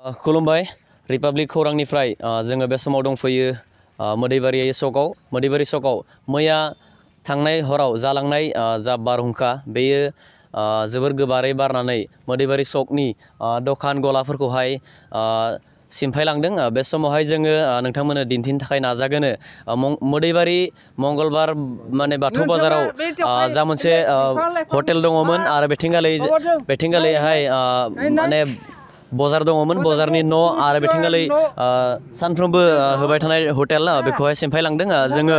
खुलुमबाय रिपाब्लिक खौरांनिफ्राय जोङो बे समाव दंफैयो मोदैबारि सकआव मैया थांनाय हराव जालांनाय जा बारहुंखा बेयो जोबोर गोबारै बारनानै मोदैबारि सकनि दखान गलाफोरखौहाय सिमफायलांदों। बे समावहाय जोङो नोंथांमोननो दिन्थिनो थाखाय नाजागोन मोदैबारि मंगलबार माने बाथौ बाजाराव जा मोनसे हटेल दङमोन आरो बेथिंगालैहाय माने बजार दङमोन बजारनि न' आरो बेथिंगालै सानफ्रोमबो होबाय थानाय हटेल बेखौहाय सिमफायलांदों। जोङो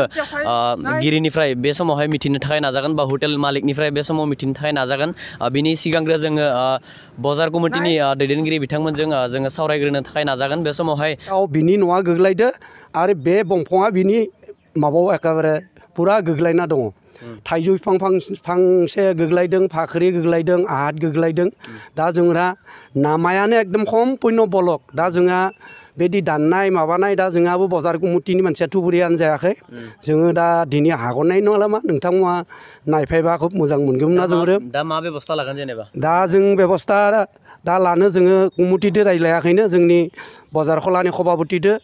गिरिनिफ्राय बे समावहाय मिथिनो थाखाय नाजागोन बा हटेल मालिकनिफ्राय बे समाव मिथिनो थाखाय नाजागोन। बिनि सिगांग्रो जोङो बजार कमिटिनि दैदेनगिरि बिथांमोनजों जोङो सावरायग्रोनो थाखाय नाजागोन। बे समावहाय बिनि न'आ गोग्लैदो आरो बे दंफाङा बिनि माबायाव एखेबारे पुरा गोग्लैना दङ। थाइजौ फांसे गोग्लैदों, फाख्रि गोग्लैदों, आहात गोग्लैदों। दा जोंहा नामायानो एकदम सम्पुर्ण बलक। दा जोंहा बेदि दाननाय माबानाय दा जोंहाबो बजार कमिटिनि मानसिया थुबुरियानो जायाखै। जोङो दा दिनै हाग'नाय नङा मा नोंथांमोना नायफैबा खोब मोजां मोनगौमोन ना जोंबो। दा मा बेबस्था लागोन जेनेबा? दा जों बेबस्था दा लानो जोङो कमिटिजों रायज्लायाखैनो जोंनि बाजार खलानि सभापतिजों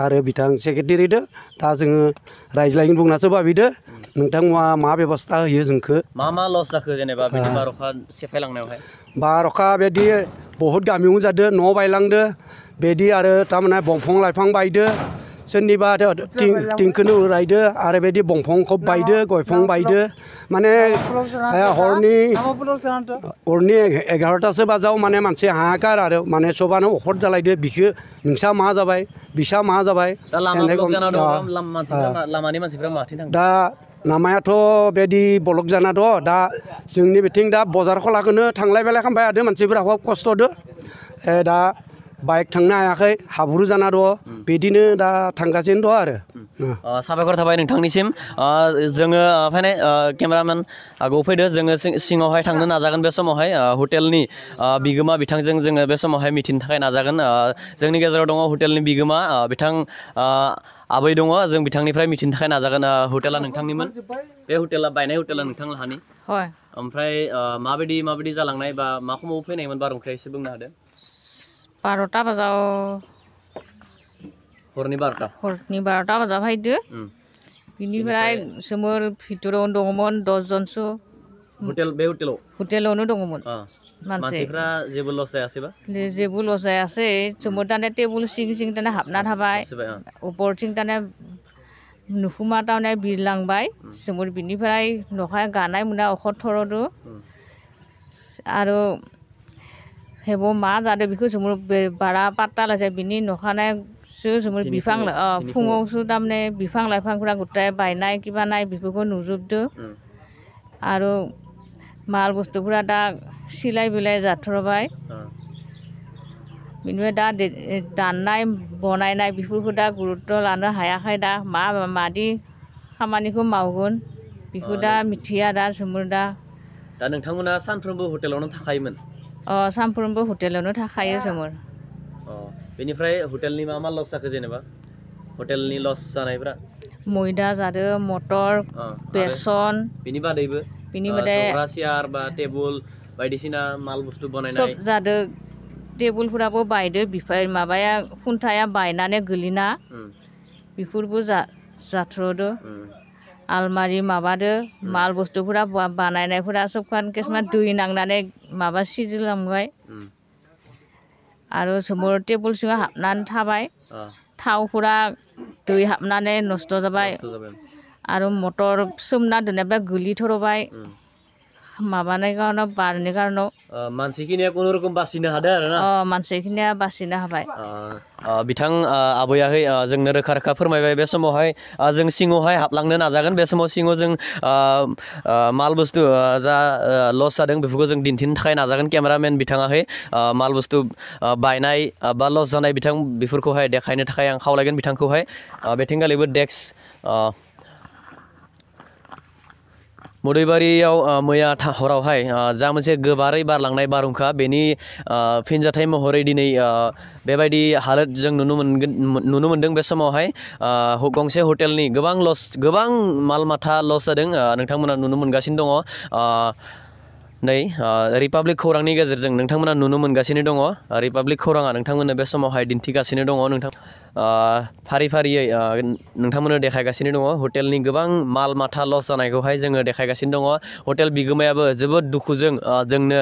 आरो बिथां सेक्रेटारिजों दा जोङो रायज्लायनो बुंनासो भाबिदों नोंथांमोना मा बेबस्था होयो जोंखौ। मा लस जाखो जेनेबा बिदि बारहुंखा सेफायलांनायावहाय? बारहुंखा बेदि बहुत गामियाव जादों, न' बायलांदो बेदि आरो थारमाने दंफां लाइफां बायदो, सोरनिबा थिंखौनो उरायदो आरो बेदि दंफांखौ बायदो, गयफां बायदो। माने हरनि 11टासो बाजाव माने मानसि हाहाकार आरो माने सबानो अखद जालायदो बिखो नोंसा मा जाबाय बिसा मा जाबाय। दा लामा ब्लक जाना दङ, लामानि मानसिफ्रा माथिं थांदों? दा लामायाथ' बेदि ब्लक जाना दं। दा जोंनि बिथिं दा बाजार खलाखौनो थांलाय फैलाय खालामबाय थादों मानसिफोरा खस्थ' दो। दा बाइक थांनो हायाखै, हाब्रु जाना दं, बिदिनो दा थांगासिनो दं आरो। साबायखर थाबाय नोंथांनिसिम। जोङो फैनाय केमेरामेन आगोआव फैदो, जोङो सिङावहाय थांनो नाजागोन। बे समावहाय हटेलनि बिगोमा बिथांजों जोङो बे समावहाय मिथिनो थाखाय नाजागोन। जोंनि गेजेराव दङ हटेलनि बिगोमा बिथां आबै दङ, जों बिथांनिफ्राय मिथिनो थाखाय नाजागोन। हटेला नोंथांनिमोन? बे हटेला बायनाय हटेला नोंथां लाहानि? ओमफ्राय माबायदि जालांनाय बा मा समाव फैनायमोन बारहुंखाया एसे बुंनो हादो। 12टा बाजाव हरनि 12टा बाजाव फैदो। बिनिफ्राय जोमोर भितरावनो दङमोन 10 जनसो। हटेलावनो दङमोन मानसिफ्रा जेबो लस जायासैबा? जेबो लस जायासै। जोमोर दाने टेबोल सिं दाने हाबना थाबाय, उपरथिं दाने नुखुमा दाने बिरलांबाय। जोमोर बिनिफ्राय नखाय गानाय मोना अखर थरदो आरो हेबो मा जादों बेखौ जोमोर बारा पात्ता लाजाय बिनि नखानायसो जोमोर बिफां फुङावसो दामाने बिफां लाइफांफोरा गथाय बायनाय किबानाय बेफोरखौ नुजोबदो। आरो माल बुस्थुफोरा दा सिलाय बिलाय जाथ्रबाय। बिनिफ्राय दा दाननाय बनायनाय बेफोरखौ दा गुरुत्त' लानो हायाखै। दा मादि खामानिखौ मावगोन बेखौ दा मिथिया। दा जोमोर दा नोंथांमोना सानफ्रोमबो हटेलावनो थाखायोमोन? सानफ्रोमबो हटेलावनो थाखायो जोमोर। बेनिफ्राय हटेलनि मा लस जाखो जेनेबा? हटेलनि लस जानायफ्रा? मैदा जादों, मटर, बेसन। बिनि बादैबो जग्रा सियार बा टेबुल बायदिसिना माल बुस्थु बनायनाय सब जादों। टेबुलफोराबो बायदो, माबाया खुन्थाया बायनानै गोलैना बेफोरबो जाथ्रदो। आलमारि माबादो, माल बुस्थुफोरा बानायनायफोरा सबखान किसुमान दै नांनानै माबा सिरिलांबाय। आरो जोमोर टेबुल सिङाव हाबनानै थाबाय, थावफोरा दै हाबनानै नस्थ' जाबाय। आरो मटर सोमना दोननायफ्रा गोलैथरबाय माबानाय कारनाव, बारनि कारनाव। मानसिखिनिया खुनुरुखुम बासिनो हादों आरो ना? मानसिखिनिया बासिनो हाबाय। बिथां आबैयाहै जोंनो रोखा रोखा फोरमायबाय। बे समावहाय जों सिङावहाय हाबलांनो नाजागोन। बे समाव सिङाव जों माल बुस्थु जा लस जादों बेफोरखौ जों दिन्थिनो थाखाय नाजागोन। केमेरामेन बिथाङाहै माल बुस्थु बायनाय बा लस जानाय बेफोरखौहाय देखायनो थाखाय आं खावलायगोन बिथांखौहाय। बेथिंगालिबो डेस्क मोदैबारियाव मैया हरावहाय जा मोनसे गोबारै बारलांनाय बारहुंखा बेनि फिनजाथाय महरै दिनै बेबायदि हालोद जों नुनो मोनदों। बे समावहाय गंसे हटेलनि गोबां माल माथा लस जादों, नोंथांमोना नुनो मोनगासिनो दङ। नै रिपाब्लिक खौरांनि गेजेरजों नोंथांमोना नुनो मोनगासिनो दङ रिपाब्लिक खौराङा नोंथांमोननो बे समावहाय दिन्थिगासिनो दङ नोंथां फारि फारियै नोंथांमोननो देखायगासिनो दङ हटेलनि गोबां माल माथा लस जानायखौहाय जोङो देखायगासिनो दङ हटेल बिगोमायाबो जोबोद दुखुजों जोंनो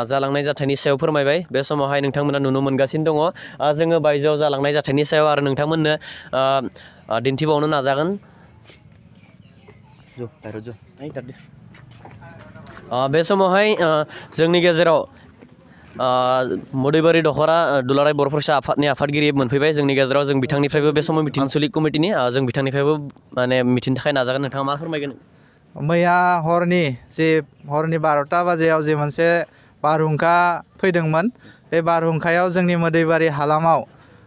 जालांनाय जाथायनि सायाव फोरमायबाय बे समावहाय नोंथांमोना नुनो मोनगासिनो दङ जोङो बायजोआव जालांनाय जाथायनि सायाव आरो नोंथांमोननो दिन्थिबावनो नाजागोन बे समावहाय जोंनि गेजेराव मदैबारि दखरा दुलाराय बर' फरायसा आफादनि आफादगिरि मोनफैबाय जोंनि गेजेराव जों बिथांनिफ्रायबो बे समाव आनसलिक कमिटिनि जों बिथांनिफ्रायबो माने मिथिनो थाखाय नाजागोन नोंथाङा मा फोरमायगोन मैया हरनि 12 बाजियाव जे मोनसे बारहुंखा फैदोंमोन बे बारहुंखायाव जोंनि मदैबारि हालामाव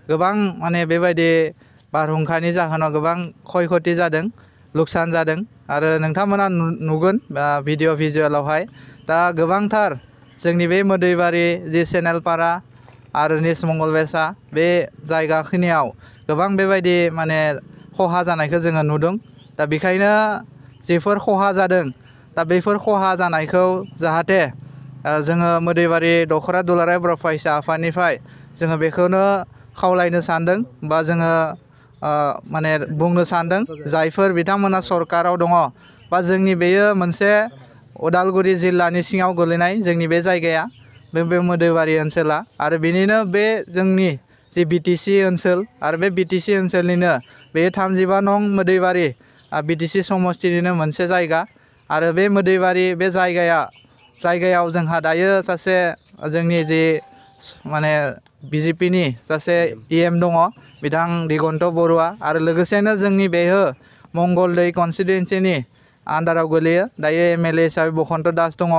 गोबां माने बेबायदि बारहुंखानि जाहोनाव गोबां खय खथि जादों लुकसान जादों आरो नोंथांमोना नुगोन भिजुअलावहाय दा गोबांथार जोंनि बे मदैबारि जि चेनेलपारा आरो निस मंगलबेसा बे जायगाखिनियाव गोबां बेबायदि माने खहा जानायखौ जोङो नुदों दा बेखायनो जेफोर खहा जादों दा बेफोर खहा जानायखौ जाहाथे जोङो मदैबारि दखरा दुलाराय बर' फरायसा आफादनिफ्राय जोङो बेखौनो खावलायनो सानदों बा जोङो माने बुंनो सानदों जायफोर बिथांमोना सरकाराव दङ बा जोंनि बेयो मोनसे उदालगुरि जिल्लानि सिङाव गोलैनाय जोंनि बे जायगाया बे मदैबारि ओनसोला आरो बेनिनो बे जोंनि जि बिटिसि ओनसोल आरो बे बिटिसि ओनसोलनिनो बे 35 नं मदैबारि बिटिसि समस्तिनिनो मोनसे जायगा आरो बे मदैबारि बे जायगायाव जोंहा दायो सासे जोंनि जि माने बिजेपिनि सासे EM दङ बिथां दिगन्त बरुवा आरो लोगोसेनो जोंनि बेयो मंगलदै कनस्टिटुयेन्सिनि आन्दाराव गोलैयो दायो MLA हिसाबै बसन्त दास दङ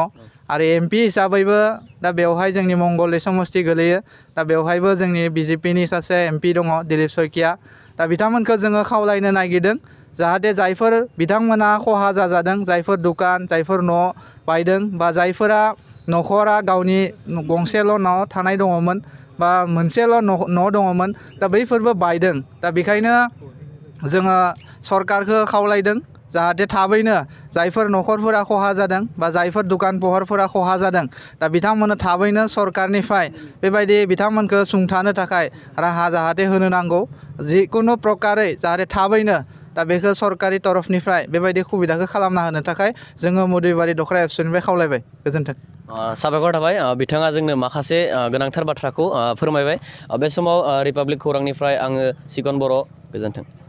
आरो MP हिसाबैबो दा बेवहाय जोंनि मंगलदै समस्ति गोलैयो दा बेवहायबो जोंनि बिजेपिनि सासे MP दङ दिलीप शइकिया दा बिथांमोनखौ जोङो खावलायनो नागिरदों जाहाथे जायफोर बिथांमोना खहा जाजादों जायफोर दुखान जायफोर न' बायदों बा जायफोरा न'खरा गावनि गंसेल' न' थानाय दङमोन बा मोनसेल' न' दङमोन दा बैफोरबो बायदों दा बेखायनो जोङो सरकारखौ खावलायदों जाहाथे थाबैनो जायफोर न'खरफोरा खहा जादों बा जायफोर दुखान पहरफोरा खहा जादों दा बिथांमोननो थाबैनो सरकारनिफ्राय बेबायदि बिथांमोनखौ सुंथानो थाखाय राहा जाहाथे होनो नांगौ जिकुनु प्रकारै जाहाथे थाबैनो दा बेखौ सरकारि तरफनिफ्राय बेबायदि सुबिदाखौ खालामना होनो थाखाय जोङो मदैबारि दखरा एबसुनिफ्राय खावलायबाय गोजोन्थों साबायखर थाबाय बिथाङा जोंनो माखासे गोनांथार बाथ्राखौ फोरमायबाय बे समाव रिपाब्लिक खौरांनिफ्राय आङो सिकन बर' गोजोन्थों